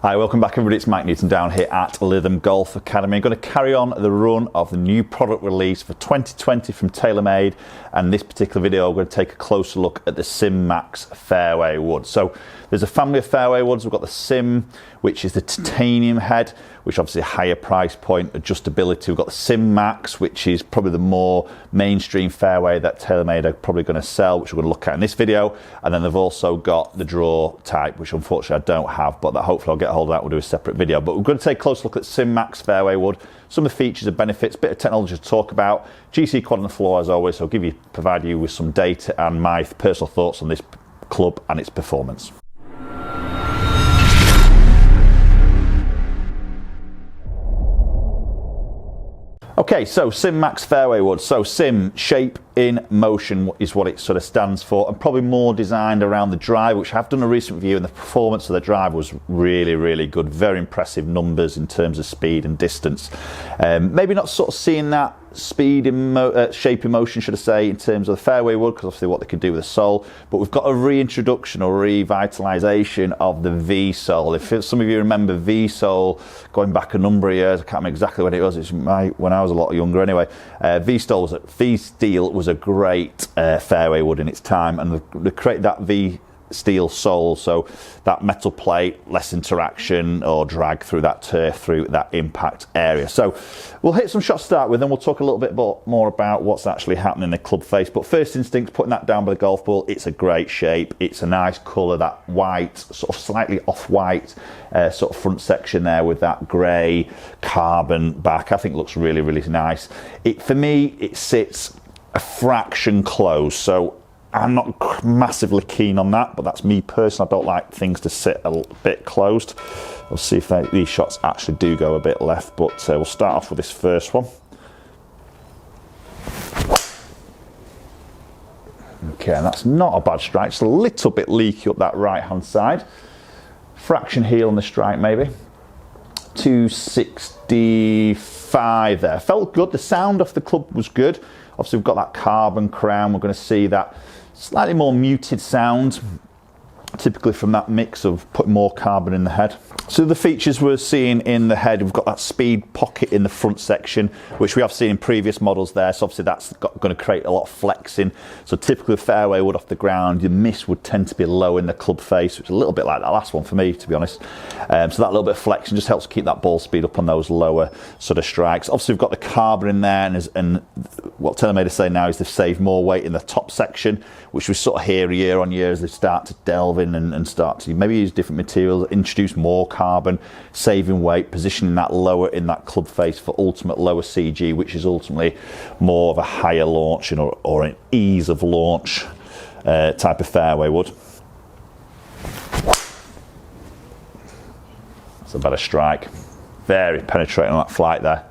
Hi, welcome back everybody, it's Mike Newton down here at Lytham Golf Academy. I'm going to carry on the run of the new product release for 2020 from TaylorMade, and this particular video I'm going to take a closer look at the Sim Max Fairway wood. So there's a family of fairway woods. We've got the Sim, which is the titanium head, which obviously a higher price point, adjustability. We've got the Sim Max, which is probably the more mainstream fairway that TaylorMade are probably going to sell, which we're going to look at in this video. And then they've also got the draw type, which unfortunately I don't have, but that hopefully I'll get a hold of that. We'll do a separate video. But we're going to take a close look at Sim Max fairway wood, some of the features and benefits, a bit of technology to talk about. GC quad on the floor as always, so I'll provide you with some data and my personal thoughts on this club and its performance. Okay, so Sim Max fairway wood. So Sim, shape in motion is what it sort of stands for, and probably more designed around the drive, which I've done a recent review, and the performance of the drive was really, really good. Very impressive numbers in terms of speed and distance. Maybe not sort of seeing that speed in shape in motion, should I say, in terms of the fairway wood, because obviously what they could do with the sole, but we've got a reintroduction or revitalisation of the V sole. If some of you remember V sole going back a number of years, I can't remember exactly when it was, it's when I was a lot younger anyway. V steel was a great fairway wood in its time, and they created that V steel sole, so that metal plate, less interaction or drag through that turf, through that impact area. So we'll hit some shots to start with, and we'll talk a little bit more about what's actually happening in the club face. But first instinct, putting that down by the golf ball, it's a great shape, it's a nice colour, that white, sort of slightly off-white sort of front section there with that grey carbon back. I think it looks really, really nice. For me, it sits a fraction close, so I'm not massively keen on that, but that's me personally. I don't like things to sit a little bit closed. We'll see if these shots actually do go a bit left, but we'll start off with this first one. Okay, and that's not a bad strike. It's a little bit leaky up that right-hand side. Fraction heel on the strike, maybe. 265 there. Felt good. The sound off the club was good. Obviously, we've got that carbon crown. We're going to see that slightly more muted sound, typically from that mix of putting more carbon in the head. So the features we're seeing in the head, we've got that speed pocket in the front section, which we have seen in previous models there. So obviously that's going to create a lot of flexing. So typically fairway wood off the ground, your miss would tend to be low in the club face, which is a little bit like that last one for me, to be honest. So that little bit of flexion just helps keep that ball speed up on those lower sort of strikes. Obviously we've got the carbon in there, and what TaylorMade is saying now is they've saved more weight in the top section, which we sort of hear year on year as they start to delve in and start to maybe use different materials, introduce more carbon, saving weight, positioning that lower in that club face for ultimate lower CG, which is ultimately more of a higher launch or an ease of launch type of fairway wood. That's a better strike. Very penetrating on that flight there.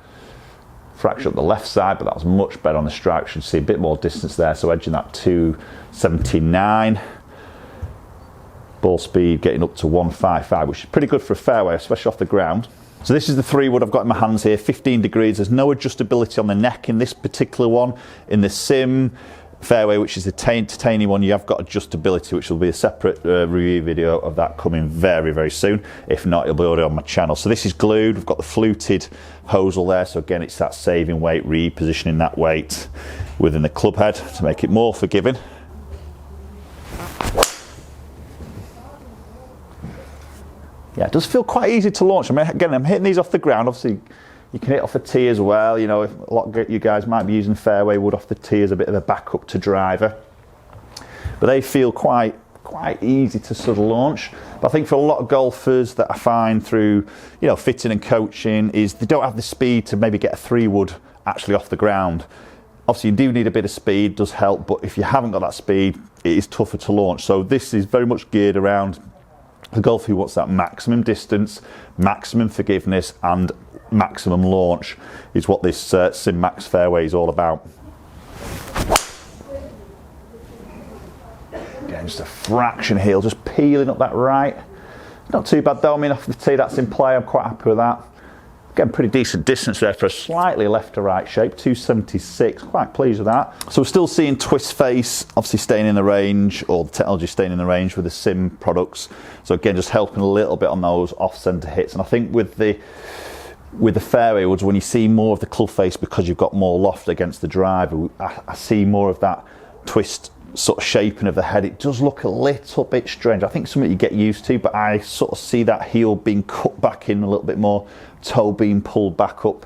Fracture up the left side, but that was much better on the strike. Should see a bit more distance there, so edging that 279. Ball speed getting up to 155, which is pretty good for a fairway, especially off the ground. So this is the 3 wood I've got in my hands here, 15 degrees. There's no adjustability on the neck in this particular one. In the Sim fairway, which is the titanium one, you have got adjustability, which will be a separate review video of that coming very, very soon. If not, it'll be already on my channel. So this is glued. We've got the fluted hosel there. So again, it's that saving weight, repositioning that weight within the club head to make it more forgiving. Yeah, it does feel quite easy to launch. I mean, again, I'm hitting these off the ground. Obviously, you can hit off the tee as well. You know, a lot of you guys might be using fairway wood off the tee as a bit of a backup to driver. But they feel quite easy to sort of launch. But I think for a lot of golfers that I find through, you know, fitting and coaching, is they don't have the speed to maybe get a 3 wood actually off the ground. Obviously, you do need a bit of speed, does help. But if you haven't got that speed, it is tougher to launch. So this is very much geared around the golfer who wants that maximum distance, maximum forgiveness, and maximum launch is what this Sim Max fairway is all about. Again, just a fraction heel, just peeling up that right. Not too bad though. I mean, off the tee, that's in play. I'm quite happy with that. Again, pretty decent distance there for a slightly left to right shape, 276, quite pleased with that. So we're still seeing twist face, obviously staying in the range, or the technology staying in the range with the Sim products. So again, just helping a little bit on those off-centre hits. And I think with the fairway woods, when you see more of the club face because you've got more loft against the driver, I see more of that twist sort of shaping of the head. It does look a little bit strange. I think something you get used to, but I sort of see that heel being cut back in a little bit more, toe being pulled back up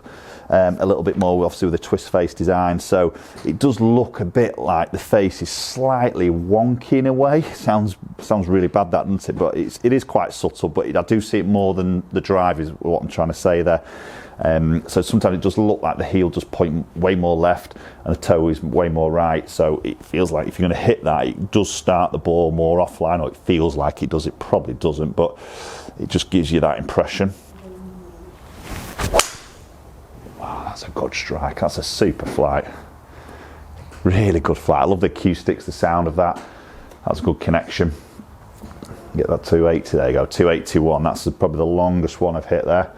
a little bit more, obviously with the twist face design. So it does look a bit like the face is slightly wonky in a way. Sounds really bad, that, doesn't it? But it is quite subtle, but I do see it more than the drive is what I'm trying to say there. So sometimes it does look like the heel does point way more left and the toe is way more right. So it feels like if you're going to hit that, it does start the ball more offline, or it feels like it does. It probably doesn't, but it just gives you that impression. Wow, that's a good strike. That's a super flight. Really good flight. I love the acoustics, the sound of that. That's a good connection. Get that 280, there you go, 281. That's probably the longest one I've hit there.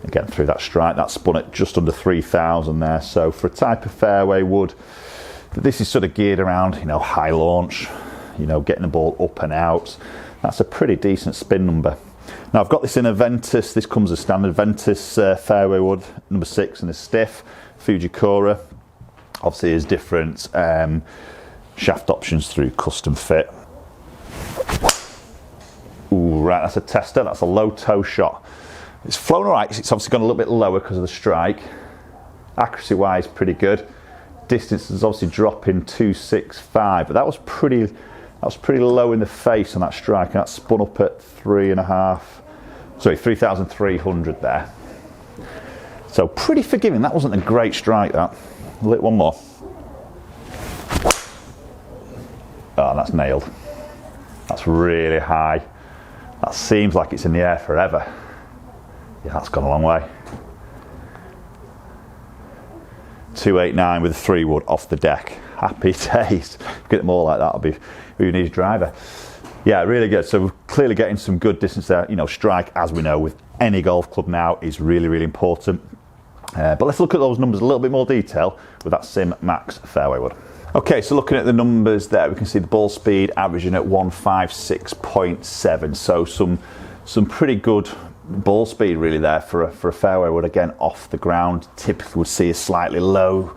Again, through that strike, that spun at just under 3,000 there. So for a type of fairway wood, this is sort of geared around, you know, high launch, you know, getting the ball up and out. That's a pretty decent spin number. Now I've got this in a Ventus. This comes as standard Ventus fairway wood, number 6 in a stiff. Fujikura. Obviously, there's different shaft options through custom fit. Ooh, right, that's a tester. That's a low toe shot. It's flown all right. It's obviously gone a little bit lower because of the strike. Accuracy wise, pretty good. Distance is obviously dropping 265, but that was pretty low in the face on that strike, and that spun up at 3,300 there. So pretty forgiving. That wasn't a great strike, that. Lit one more. Oh, that's nailed. That's really high. That seems like it's in the air forever. Yeah, that's gone a long way. 289 with a 3 wood off the deck. Happy days. Get them all like that, that'll be who you need a driver. Yeah, really good. So we're clearly getting some good distance there. You know, strike, as we know, with any golf club now is really, really important. But let's look at those numbers in a little bit more detail with that Sim Max fairway wood. Okay, so looking at the numbers there, we can see the ball speed averaging at 156.7. So some pretty good ball speed really there for a fairway wood. Again, off the ground, typically would see a slightly low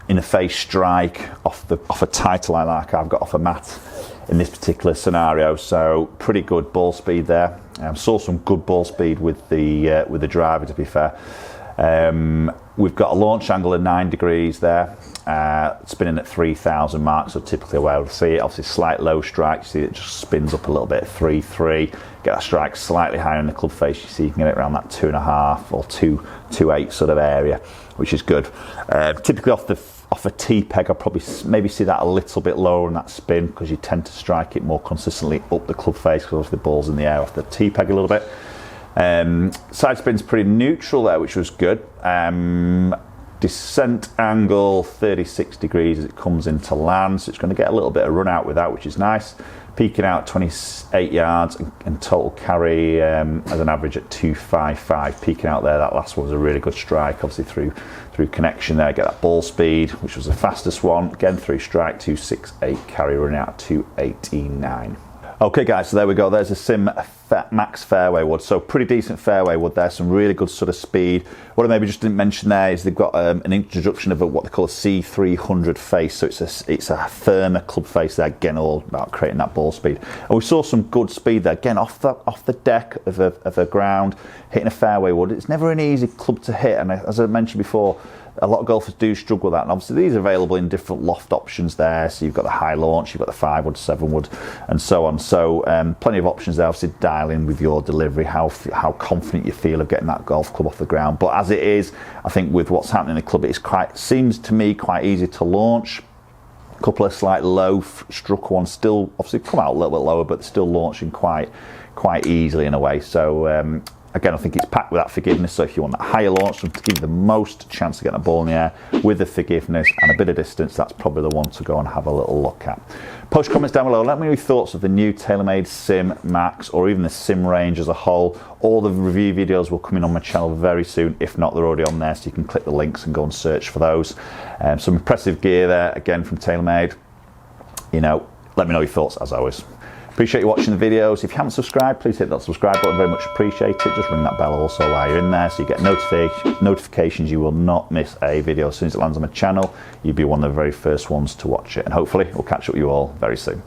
in the face strike off a tighter line like I've got off a mat in this particular scenario. So pretty good ball speed there. Saw some good ball speed with the driver, to be fair. We've got a launch angle of 9 degrees there, spinning at 3,000 marks, so typically where we'll see it, obviously slight low strike, you see it just spins up a little bit, 3.3, get that strike slightly higher in the club face, you see you can get it around that 2.5 or 2.8 sort of area, which is good. Typically off a tee peg, I'll probably maybe see that a little bit lower in that spin, because you tend to strike it more consistently up the club face, because the ball's in the air off the tee peg a little bit. Side spin's pretty neutral there, which was good. Descent angle 36 degrees as it comes into land, so it's going to get a little bit of run out with that, which is nice. Peaking out 28 yards and total carry as an average at 255. Peaking out there, that last one was a really good strike, obviously through connection there. Get that ball speed, which was the fastest one, again through strike, 268, carry running out 289. Okay guys, so there we go, there's a Sim Max fairway wood. So pretty decent fairway wood there, some really good sort of speed. What I maybe just didn't mention there is they've got an introduction of what they call a C300 face, so it's a firmer club face there, again all about creating that ball speed. And we saw some good speed there, again off the deck of a ground, hitting a fairway wood. It's never an easy club to hit, and as I mentioned before, a lot of golfers do struggle with that, and obviously these are available in different loft options there. So you've got the high launch, you've got the 5 wood, 7 wood, and so on. So plenty of options there. Obviously dial in with your delivery, how confident you feel of getting that golf club off the ground. But as it is, I think with what's happening in the club, seems to me quite easy to launch. A couple of slight low struck ones still obviously come out a little bit lower, but still launching quite easily in a way. So Again, I think it's packed with that forgiveness, so if you want that higher launch to give you the most chance of getting a ball in the air with the forgiveness and a bit of distance, that's probably the one to go and have a little look at. Post comments down below, let me know your thoughts of the new TaylorMade Sim Max or even the Sim range as a whole. All the review videos will come in on my channel very soon. If not, they're already on there, so you can click the links and go and search for those. Some impressive gear there, again, from TaylorMade. You know, let me know your thoughts as always. Appreciate you watching the videos. If you haven't subscribed, please hit that subscribe button. Very much appreciate it. Just ring that bell also while you're in there so you get notifications. You will not miss a video as soon as it lands on my channel. You'll be one of the very first ones to watch it. And hopefully we'll catch up with you all very soon.